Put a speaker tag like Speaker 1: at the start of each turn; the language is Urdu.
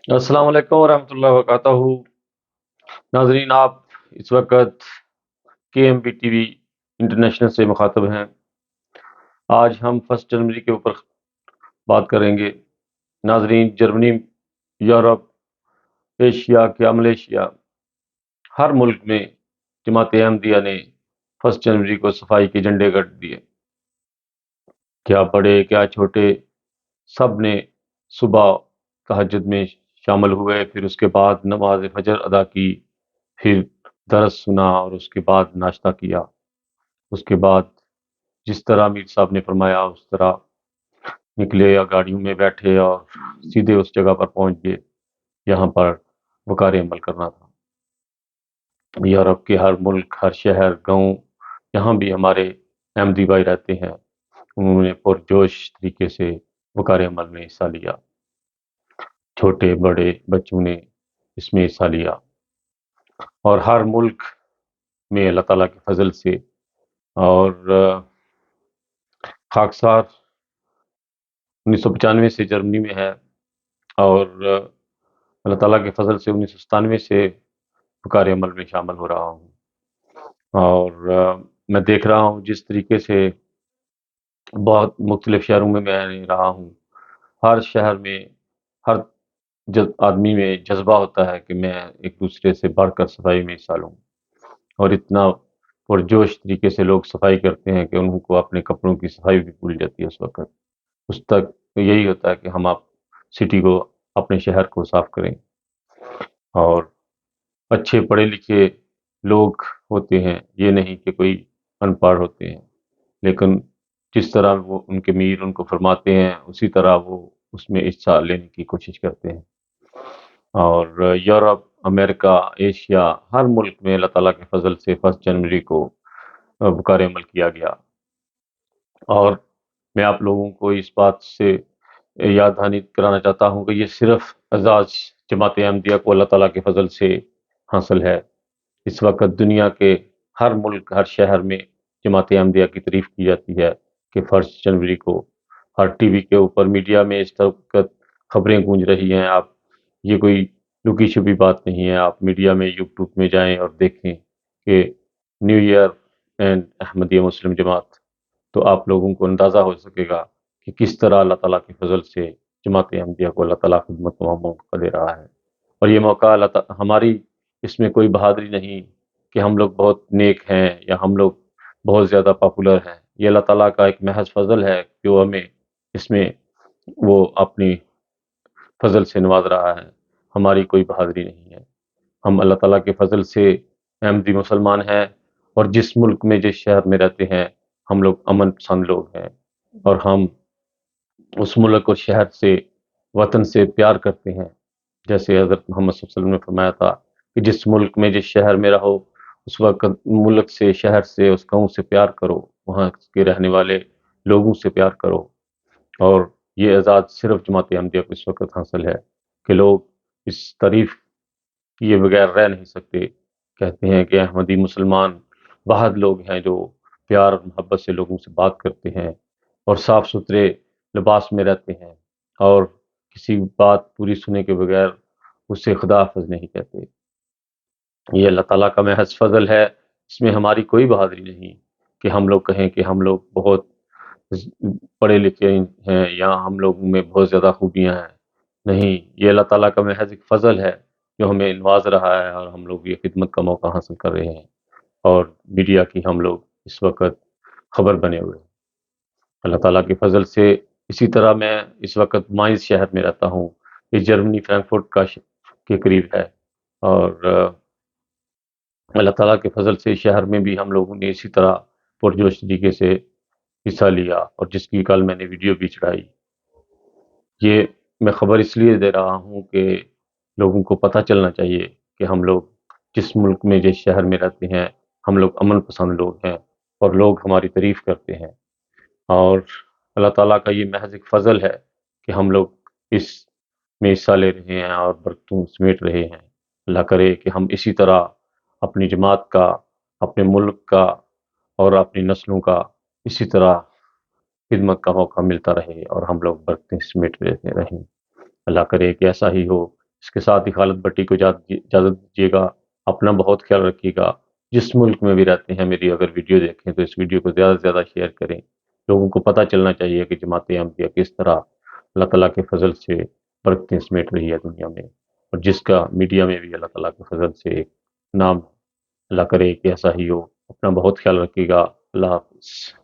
Speaker 1: السلام علیکم ورحمۃ اللہ وبرکاتہ۔ ناظرین، آپ اس وقت کے M P T V international سے مخاطب ہیں۔ آج ہم 1 جنوری کے اوپر بات کریں گے۔ ناظرین، جرمنی، یورپ، ایشیا کیا ملیشیا، ہر ملک میں جماعت احمدیہ نے 1 جنوری کو صفائی کے جھنڈے گڑ دیے۔ کیا بڑے کیا چھوٹے، سب نے صبح تہجد میں شامل ہوئے، پھر اس کے بعد نماز فجر ادا کی، پھر درس سنا اور اس کے بعد ناشتہ کیا۔ اس کے بعد جس طرح میر صاحب نے فرمایا اس طرح نکلے اور گاڑیوں میں بیٹھے اور سیدھے اس جگہ پر پہنچ گئے یہاں پر وقار عمل کرنا تھا۔ یورپ کے ہر ملک، ہر شہر، گاؤں، یہاں بھی ہمارے احمدی بھائی رہتے ہیں، انہوں نے پرجوش طریقے سے وقار عمل میں حصہ لیا۔ چھوٹے بڑے بچوں نے اس میں حصہ لیا، اور ہر ملک میں اللہ تعالیٰ کے فضل سے اور خاکسار 1995 سے جرمنی میں ہے، اور اللہ تعالیٰ کے فضل سے 1997 سے وقار عمل میں شامل ہو رہا ہوں۔ اور میں دیکھ رہا ہوں جس طریقے سے بہت مختلف شہروں میں رہا ہوں، ہر شہر میں ہر آدمی میں جذبہ ہوتا ہے کہ میں ایک دوسرے سے بڑھ کر صفائی میں حصہ لوں، اور اتنا پرجوش طریقے سے لوگ صفائی کرتے ہیں کہ ان کو اپنے کپڑوں کی صفائی بھی بھول جاتی ہے اس وقت۔ اس تک یہی ہوتا ہے کہ ہم آپ سٹی کو، اپنے شہر کو صاف کریں، اور اچھے پڑھے لکھے لوگ ہوتے ہیں، یہ نہیں کہ کوئی ان پڑھ ہوتے ہیں، لیکن جس طرح وہ ان کے میر ان کو فرماتے ہیں اسی طرح وہ اس میں حصہ لینے کی کوشش کرتے ہیں۔ اور یورپ، امریکہ، ایشیا، ہر ملک میں اللہ تعالیٰ کے فضل سے 1 جنوری کو وقار عمل کیا گیا۔ اور میں آپ لوگوں کو اس بات سے یاد دہانی کرانا چاہتا ہوں کہ یہ صرف اعزاز جماعت احمدیہ کو اللہ تعالیٰ کے فضل سے حاصل ہے۔ اس وقت دنیا کے ہر ملک، ہر شہر میں جماعت احمدیہ کی تعریف کی جاتی ہے کہ 1 جنوری کو ہر ٹی وی کے اوپر، میڈیا میں اس وقت خبریں گونج رہی ہیں۔ آپ، یہ کوئی لکی چھپی بات نہیں ہے، آپ میڈیا میں یوٹیوب میں جائیں اور دیکھیں کہ نیو ایئر اینڈ احمدیہ مسلم جماعت، تو آپ لوگوں کو اندازہ ہو سکے گا کہ کس طرح اللہ تعالیٰ کے فضل سے جماعت احمدیہ کو اللہ تعالیٰ خدمت کا موقع دے رہا ہے۔ اور یہ موقع اللہ تعالیٰ، ہماری اس میں کوئی بہادری نہیں کہ ہم لوگ بہت نیک ہیں یا ہم لوگ بہت زیادہ پاپولر ہیں، یہ اللہ تعالیٰ کا ایک محض فضل ہے کہ وہ ہمیں اس میں وہ اپنی فضل سے نواز رہا ہے۔ ہماری کوئی بہادری نہیں ہے، ہم اللہ تعالیٰ کے فضل سے احمدی مسلمان ہیں، اور جس ملک میں، جس شہر میں رہتے ہیں، ہم لوگ امن پسند لوگ ہیں، اور ہم اس ملک اور شہر سے، وطن سے پیار کرتے ہیں، جیسے حضرت محمد صلی اللہ علیہ وسلم نے فرمایا تھا کہ جس ملک میں، جس شہر میں رہو، اس وقت ملک سے، شہر سے، اس گاؤں سے پیار کرو، وہاں کے رہنے والے لوگوں سے پیار کرو۔ اور یہ اعزاز صرف جماعت احمدیہ کو اس وقت حاصل ہے کہ لوگ اس تعریف کیے بغیر رہ نہیں سکتے، کہتے ہیں کہ احمدی مسلمان واحد لوگ ہیں جو پیار اور محبت سے لوگوں سے بات کرتے ہیں اور صاف ستھرے لباس میں رہتے ہیں، اور کسی بات پوری سنے کے بغیر اس سے خدا حافظ نہیں کہتے۔ یہ اللہ تعالیٰ کا محض فضل ہے، اس میں ہماری کوئی بہادری نہیں کہ ہم لوگ کہیں کہ ہم لوگ بہت پڑھے لکھے ہیں یا ہم لوگوں میں بہت زیادہ خوبیاں ہیں۔ نہیں، یہ اللہ تعالیٰ کا محض ایک فضل ہے جو ہمیں نواز رہا ہے، اور ہم لوگ یہ خدمت کا موقع حاصل کر رہے ہیں، اور میڈیا کی ہم لوگ اس وقت خبر بنے ہوئے ہیں اللہ تعالیٰ کے فضل سے۔ اسی طرح میں اس وقت مائنز شہر میں رہتا ہوں، یہ جرمنی فرینکفرٹ کے قریب ہے، اور اللہ تعالیٰ کے فضل سے شہر میں بھی ہم لوگوں نے اسی طرح پرجوش طریقے سے حصہ لیا، اور جس کی کل میں نے ویڈیو بھی چڑھائی۔ یہ میں خبر اس لیے دے رہا ہوں کہ لوگوں کو پتہ چلنا چاہیے کہ ہم لوگ جس ملک میں، جس شہر میں رہتے ہیں، ہم لوگ امن پسند لوگ ہیں، اور لوگ ہماری تعریف کرتے ہیں، اور اللہ تعالیٰ کا یہ محض ایک فضل ہے کہ ہم لوگ اس میں حصہ لے رہے ہیں اور برکتوں سمیٹ رہے ہیں۔ اللہ کرے کہ ہم اسی طرح اپنی جماعت کا، اپنے ملک کا اور اپنی نسلوں کا اسی طرح خدمت کا موقع ملتا رہے، اور ہم لوگ برکتیں سمیٹ رہے رہیں۔ اللہ کرے کہ ایسا ہی ہو، اس کے ساتھ ہی خالد بٹی کو اجازت دیجیے گا، اپنا بہت خیال رکھیے گا، جس ملک میں بھی رہتے ہیں میری اگر ویڈیو دیکھیں تو اس ویڈیو کو زیادہ سے زیادہ شیئر کریں، لوگوں کو پتہ چلنا چاہیے کہ جماعت احمدیہ کس طرح اللہ تعالیٰ کے فضل سے برکتیں سمیٹ رہی ہے دنیا میں، اور جس کا میڈیا میں بھی اللہ تعالیٰ کے فضل سے ایک نام، اللہ کرے کہ ایسا ہی ہو۔ اپنا بہت خیال رکھیے گا، اللہ حافظ۔